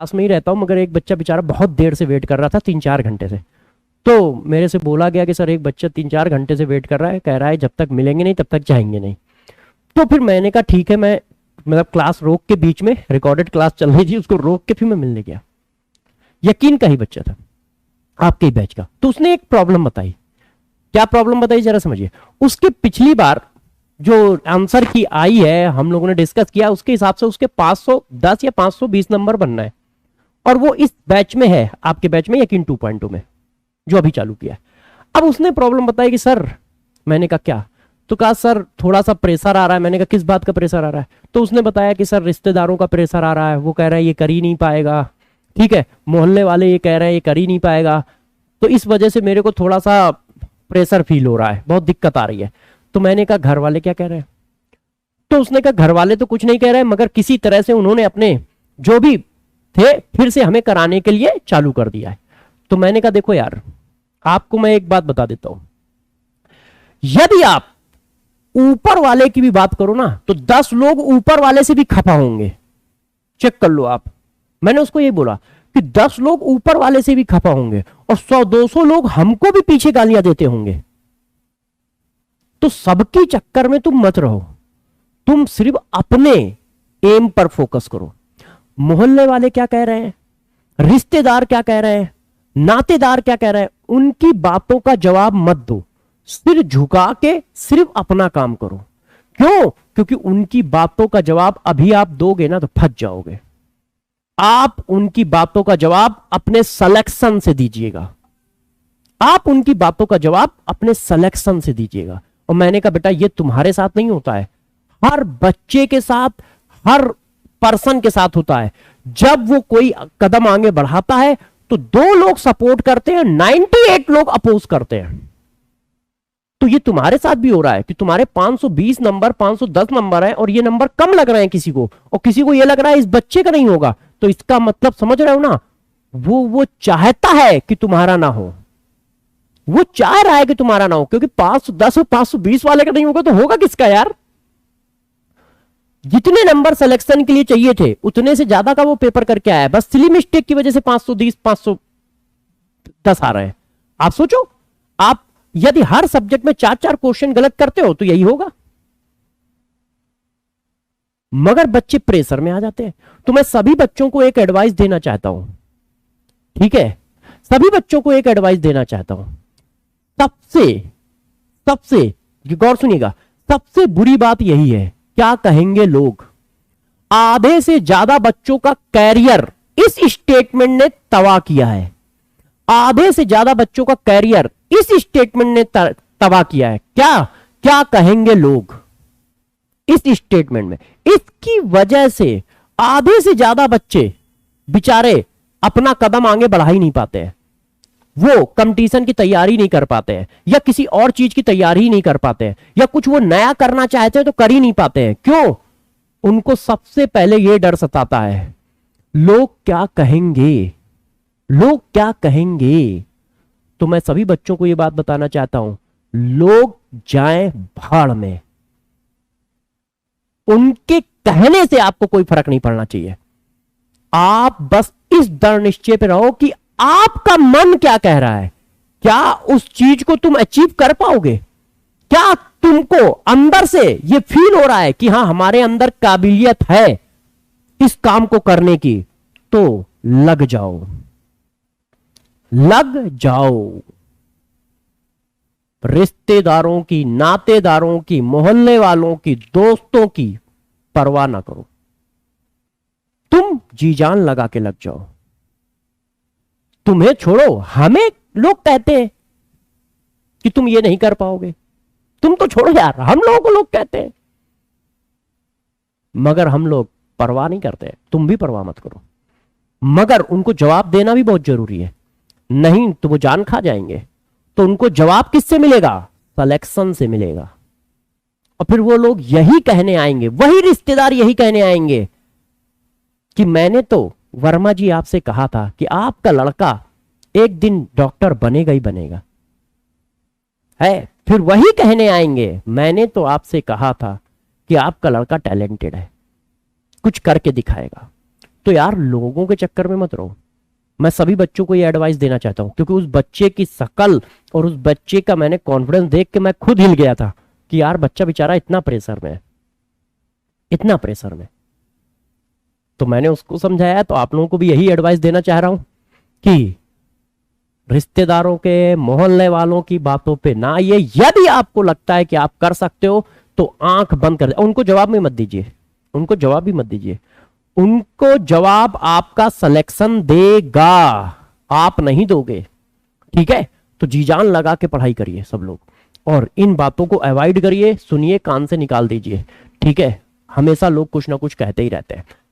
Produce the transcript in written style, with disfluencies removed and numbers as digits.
Class में ही रहता हूँ, मगर एक बच्चा बेचारा बहुत देर से वेट कर रहा था, 3-4 घंटे से। तो मेरे से बोला गया कि सर एक बच्चा 3-4 घंटे से वेट कर रहा है, कह रहा है जब तक मिलेंगे नहीं तब तक जाएंगे नहीं। तो फिर मैंने कहा ठीक है, मैं मतलब क्लास रोक के, बीच में रिकॉर्डेड क्लास चल रही थी, उसको रोक के फिर मैं मिलने गया। यकीन का ही बच्चा था, आपके ही बैच का। तो उसने एक प्रॉब्लम बताई। क्या प्रॉब्लम बताई जरा समझिए। उसके पिछली बार जो आंसर की आई है, हम लोगों ने डिस्कस किया, उसके हिसाब से उसके 510 या 520 नंबर बनना है, और वो इस बैच में है, आपके बैच में, यकीन 2.2 में, जो अभी चालू किया है। अब उसने प्रॉब्लम बताई कि सर, मैंने कहा क्या? तो कहा सर थोड़ा सा प्रेशर आ रहा है। मैंने कहा किस बात का प्रेशर आ रहा है? तो उसने बताया कि सर रिश्तेदारों का प्रेशर आ रहा है, वो कह रहे हैं ये कर ही नहीं पाएगा, ठीक है, मोहल्ले वाले ये कह रहे हैं ये कर ही नहीं पाएगा, तो इस वजह से मेरे को थोड़ा सा प्रेशर फील हो रहा है, बहुत दिक्कत आ रही है। तो मैंने कहा घर वाले क्या कह रहे हैं? तो उसने कहा घर वाले तो कुछ नहीं कह रहे हैं, मगर किसी तरह से उन्होंने अपने जो भी थे फिर से हमें कराने के लिए चालू कर दिया है। तो मैंने कहा देखो यार, आपको मैं एक बात बता देता हूं, यदि आप ऊपर वाले की भी बात करो ना, तो 10 लोग ऊपर वाले से भी खफा होंगे, चेक कर लो आप। मैंने उसको ये बोला कि 10 लोग ऊपर वाले से भी खफा होंगे, और 100-200 लोग हमको भी पीछे गालियां देते होंगे। तो सबकी चक्कर में तुम मत रहो, तुम सिर्फ अपने एम पर फोकस करो। मोहल्ले वाले क्या कह रहे हैं, रिश्तेदार क्या कह रहे हैं, नातेदार क्या कह रहे हैं, उनकी बातों का जवाब मत दो। सिर झुका के सिर्फ अपना काम करो। क्यों? क्योंकि उनकी बातों का जवाब अभी आप दोगे ना तो फंस जाओगे। आप उनकी बातों का जवाब अपने सिलेक्शन से दीजिएगा। आप उनकी बातों का जवाब अपने सिलेक्शन से दीजिएगा। और मैंने कहा बेटा ये तुम्हारे साथ नहीं होता है, हर बच्चे के साथ, हर पर्सन के साथ होता है। जब वो कोई कदम आगे बढ़ाता है तो 2 लोग सपोर्ट करते हैं, 98 लोग अपोज करते हैं। तो ये तुम्हारे साथ भी हो रहा है कि तुम्हारे 520 नंबर, 510 नंबर है, और ये नंबर कम लग रहे हैं किसी को, और किसी को ये लग रहा है इस बच्चे का नहीं होगा। तो इसका मतलब समझ रहे हो ना, वो चाहता है कि तुम्हारा ना हो, वो चाह रहा है कि तुम्हारा ना हो, क्योंकि 510 और 520 वाले का नहीं होगा तो होगा किसका यार? जितने नंबर सिलेक्शन के लिए चाहिए थे उतने से ज्यादा का वो पेपर करके आया है, बस सिली मिस्टेक की वजह से 520 510 आ रहे हैं। आप सोचो, आप यदि हर सब्जेक्ट में 4-4 क्वेश्चन गलत करते हो तो यही होगा। मगर बच्चे प्रेशर में आ जाते हैं। तो मैं सभी बच्चों को एक एडवाइस देना चाहता हूं, ठीक है, सभी बच्चों को एक एडवाइस देना चाहता हूं। सबसे सबसे गौर सुनिएगा, सबसे बुरी बात यही है, क्या कहेंगे लोग। आधे से ज्यादा बच्चों का कैरियर इस स्टेटमेंट ने तबाह किया है। आधे से ज्यादा बच्चों का कैरियर इस स्टेटमेंट ने तबाह किया है। क्या क्या कहेंगे लोग, इस स्टेटमेंट में। इसकी वजह से आधे से ज्यादा बच्चे बेचारे अपना कदम आगे बढ़ा ही नहीं पाते हैं। वो कंपटीशन की तैयारी नहीं कर पाते हैं, या किसी और चीज की तैयारी ही नहीं कर पाते हैं, या कुछ वो नया करना चाहते हैं तो कर ही नहीं पाते हैं। क्यों? उनको सबसे पहले ये डर सताता है, लोग क्या कहेंगे, लोग क्या कहेंगे। तो मैं सभी बच्चों को ये बात बताना चाहता हूं, लोग जाएं भाड़ में, उनके कहने से आपको कोई फर्क नहीं पड़ना चाहिए। आप बस इस दृढ़ निश्चय पे रहो कि आपका मन क्या कह रहा है, क्या उस चीज को तुम अचीव कर पाओगे, क्या तुमको अंदर से ये फील हो रहा है कि हां हमारे अंदर काबिलियत है इस काम को करने की, तो लग जाओ, लग जाओ। रिश्तेदारों की, नातेदारों की, मोहल्ले वालों की, दोस्तों की परवाह ना करो, तुम जी जान लगा के लग जाओ। तुम्हें छोड़ो, हमें लोग कहते हैं कि तुम ये नहीं कर पाओगे, तुम तो छोड़ो यार, हम लोगों को लोग कहते हैं, मगर हम लोग परवाह नहीं करते। तुम भी परवाह मत करो, मगर उनको जवाब देना भी बहुत जरूरी है, नहीं तो वो जान खा जाएंगे। तो उनको जवाब किससे मिलेगा? सिलेक्शन से मिलेगा। और फिर वो लोग यही कहने आएंगे, वही रिश्तेदार यही कहने आएंगे कि मैंने तो वर्मा जी आपसे कहा था कि आपका लड़का एक दिन डॉक्टर बनेगा ही बनेगा है। फिर वही कहने आएंगे, मैंने तो आपसे कहा था कि आपका लड़का टैलेंटेड है, कुछ करके दिखाएगा। तो यार लोगों के चक्कर में मत रहो। मैं सभी बच्चों को ये एडवाइस देना चाहता हूं, क्योंकि उस बच्चे की शकल और उस बच्चे का मैंने कॉन्फिडेंस देख के मैं खुद हिल गया था कि यार बच्चा बेचारा इतना प्रेशर में है, इतना प्रेशर में। तो मैंने उसको समझाया। तो आप लोगों को भी यही एडवाइस देना चाह रहा हूं कि रिश्तेदारों के, मोहल्ले वालों की बातों पे ना आइए। यदि आपको लगता है कि आप कर सकते हो तो आंख बंद कर दे। उनको जवाब में मत दीजिए, उनको जवाब भी मत दीजिए। उनको जवाब आपका सिलेक्शन देगा, आप नहीं दोगे। ठीक है, तो जी जान लगा के पढ़ाई करिए सब लोग, और इन बातों को अवॉइड करिए, सुनिए, कान से निकाल दीजिए। ठीक है, हमेशा लोग कुछ ना कुछ कहते ही रहते हैं।